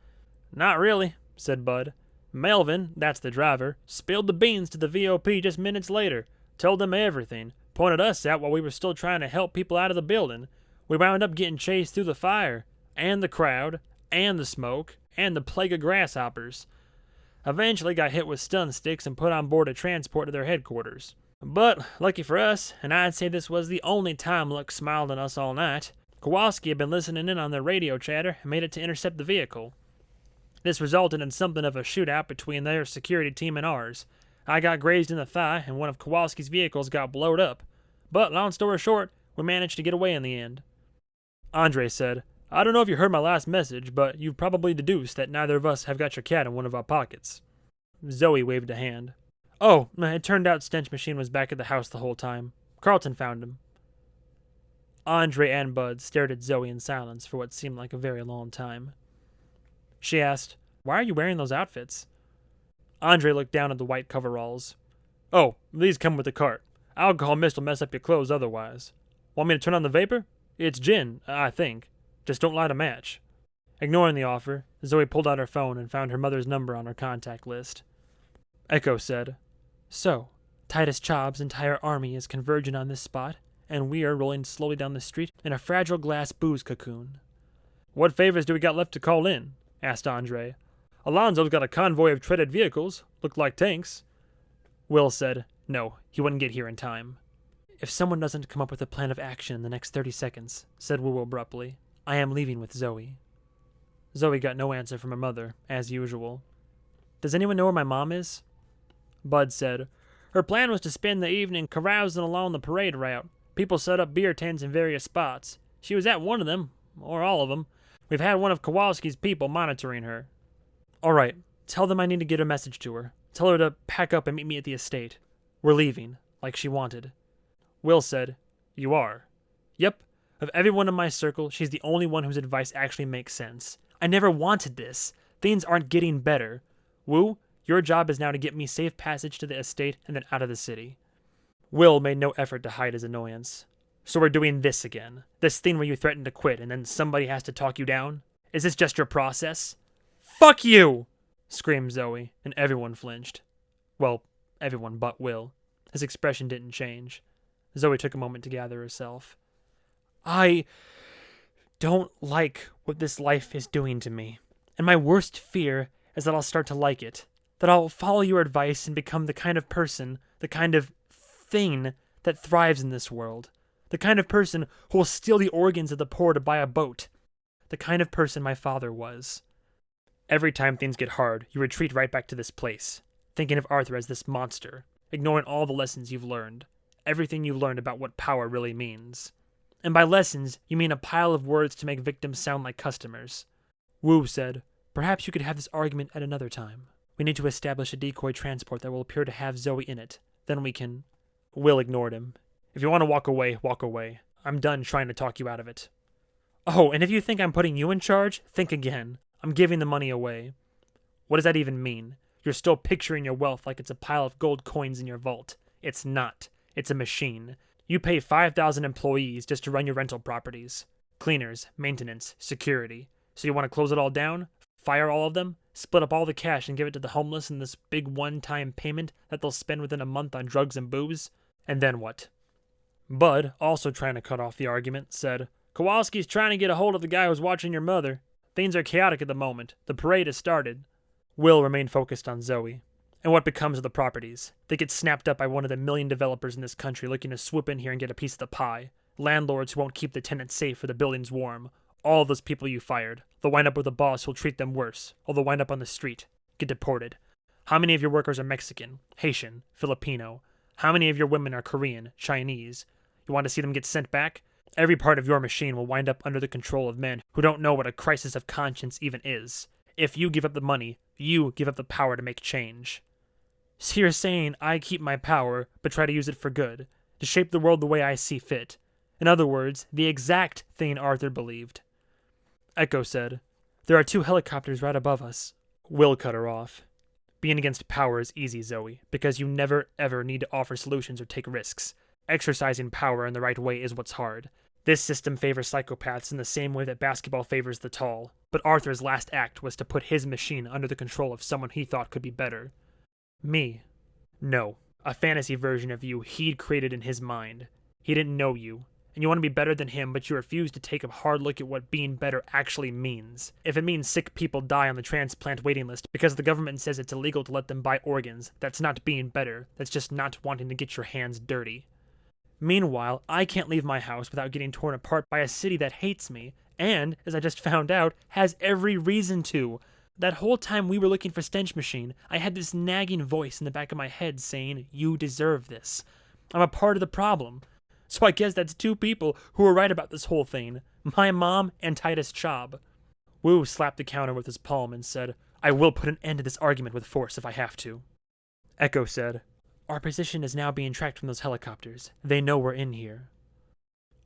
Not really, said Bud. Melvin, that's the driver, spilled the beans to the VOP just minutes later, told them everything, pointed us out while we were still trying to help people out of the building. We wound up getting chased through the fire, and the crowd, and the smoke, and the plague of grasshoppers. Eventually got hit with stun sticks and put on board a transport to their headquarters. But, lucky for us, and I'd say this was the only time luck smiled on us all night, Kowalski had been listening in on their radio chatter and made it to intercept the vehicle. This resulted in something of a shootout between their security team and ours. I got grazed in the thigh, and one of Kowalski's vehicles got blowed up. But, long story short, we managed to get away in the end. Andre said, I don't know if you heard my last message, but you've probably deduced that neither of us have got your cat in one of our pockets. Zoey waved a hand. Oh, it turned out Stench Machine was back at the house the whole time. Carlton found him. Andre and Bud stared at Zoey in silence for what seemed like a very long time. She asked, why are you wearing those outfits? Andre looked down at the white coveralls. Oh, these come with the cart. Alcohol mist will mess up your clothes otherwise. Want me to turn on the vapor? It's gin, I think. Just don't light a match. Ignoring the offer, Zoey pulled out her phone and found her mother's number on her contact list. Echo said, so, Titus Chobb's entire army is converging on this spot, and we are rolling slowly down the street in a fragile glass booze cocoon. What favors do we got left to call in? Asked Andre. Alonzo's got a convoy of treaded vehicles, look like tanks. Will said, no, he wouldn't get here in time. If someone doesn't come up with a plan of action in the next 30 seconds, said Wu abruptly, I am leaving with Zoey. Zoey got no answer from her mother, as usual. Does anyone know where my mom is? Bud said, her plan was to spend the evening carousing along the parade route. People set up beer tents in various spots. She was at one of them, or all of them. We've had one of Kowalski's people monitoring her. All right, tell them I need to get a message to her. Tell her to pack up and meet me at the estate. We're leaving, like she wanted. Will said, you are? Yep. Of everyone in my circle, she's the only one whose advice actually makes sense. I never wanted this. Things aren't getting better. Wu, your job is now to get me safe passage to the estate and then out of the city. Will made no effort to hide his annoyance. So we're doing this again. This thing where you threaten to quit and then somebody has to talk you down? Is this just your process? Fuck you! Screamed Zoey, and everyone flinched. Well, everyone but Will. His expression didn't change. Zoey took a moment to gather herself. I don't like what this life is doing to me. And my worst fear is that I'll start to like it. That I'll follow your advice and become the kind of person, the kind of thing that thrives in this world. The kind of person who will steal the organs of the poor to buy a boat. The kind of person my father was. Every time things get hard, you retreat right back to this place, thinking of Arthur as this monster, ignoring all the lessons you've learned, everything you've learned about what power really means. And by lessons, you mean a pile of words to make victims sound like customers. Wu said, perhaps you could have this argument at another time. We need to establish a decoy transport that will appear to have Zoey in it. Then we can... Will ignored him. If you want to walk away, walk away. I'm done trying to talk you out of it. Oh, and if you think I'm putting you in charge, think again. I'm giving the money away. What does that even mean? You're still picturing your wealth like it's a pile of gold coins in your vault. It's not. It's a machine. You pay 5,000 employees just to run your rental properties. Cleaners, maintenance, security. So you want to close it all down? Fire all of them? Split up all the cash and give it to the homeless in this big one-time payment that they'll spend within a month on drugs and booze? And then what? Bud, also trying to cut off the argument, said, Kowalski's trying to get a hold of the guy who's watching your mother. Things are chaotic at the moment. The parade has started. Will remained focused on Zoey. And what becomes of the properties? They get snapped up by one of the million developers in this country looking to swoop in here and get a piece of the pie. Landlords who won't keep the tenants safe or the buildings warm. All those people you fired. They'll wind up with a boss who'll treat them worse. Or they'll wind up on the street. Get deported. How many of your workers are Mexican, Haitian, Filipino? How many of your women are Korean, Chinese? You want to see them get sent back? Every part of your machine will wind up under the control of men who don't know what a crisis of conscience even is. If you give up the money, you give up the power to make change. So you're saying I keep my power, but try to use it for good, to shape the world the way I see fit. In other words, the exact thing Arthur believed. Echo said, "There are 2 helicopters right above us." Will cut her off. Being against power is easy, Zoey, because you never ever need to offer solutions or take risks. Exercising power in the right way is what's hard. This system favors psychopaths in the same way that basketball favors the tall. But Arthur's last act was to put his machine under the control of someone he thought could be better. Me? No. A fantasy version of you he'd created in his mind. He didn't know you. And you want to be better than him, but you refuse to take a hard look at what being better actually means. If it means sick people die on the transplant waiting list because the government says it's illegal to let them buy organs, that's not being better. That's just not wanting to get your hands dirty. Meanwhile, I can't leave my house without getting torn apart by a city that hates me, and, as I just found out, has every reason to. That whole time we were looking for Stench Machine, I had this nagging voice in the back of my head saying, "You deserve this." I'm a part of the problem. So I guess that's 2 people who were right about this whole thing. My mom and Titus Chaub. Wu slapped the counter with his palm and said, "I will put an end to this argument with force if I have to." Echo said, "Our position is now being tracked from those helicopters. They know we're in here."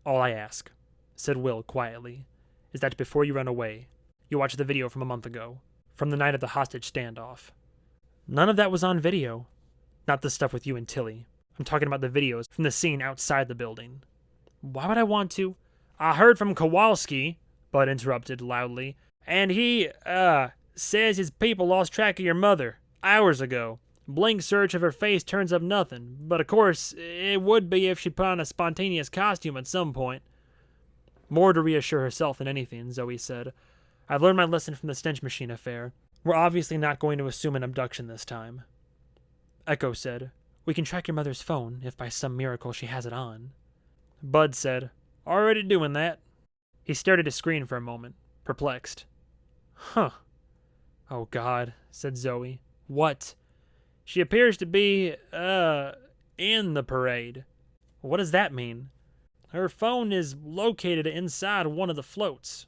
"All I ask," said Will quietly, "is that before you run away, you watch the video from a month ago, from the night of the hostage standoff." "None of that was on video. Not the stuff with you and Tilly. I'm talking about the videos from the scene outside the building." "Why would I want to?" "I heard from Kowalski," Bud interrupted loudly, "and he, says his people lost track of your mother, hours ago. Blink search of her face turns up nothing, but of course, it would be if she put on a spontaneous costume at some point." More to reassure herself than anything, Zoey said, "I've learned my lesson from the Stench Machine affair. We're obviously not going to assume an abduction this time." Echo said, "We can track your mother's phone, if by some miracle she has it on." Bud said, "Already doing that." He stared at his screen for a moment, perplexed. "Huh. Oh, God," said Zoey. "What?" "She appears to be, in the parade." "What does that mean?" "Her phone is located inside one of the floats.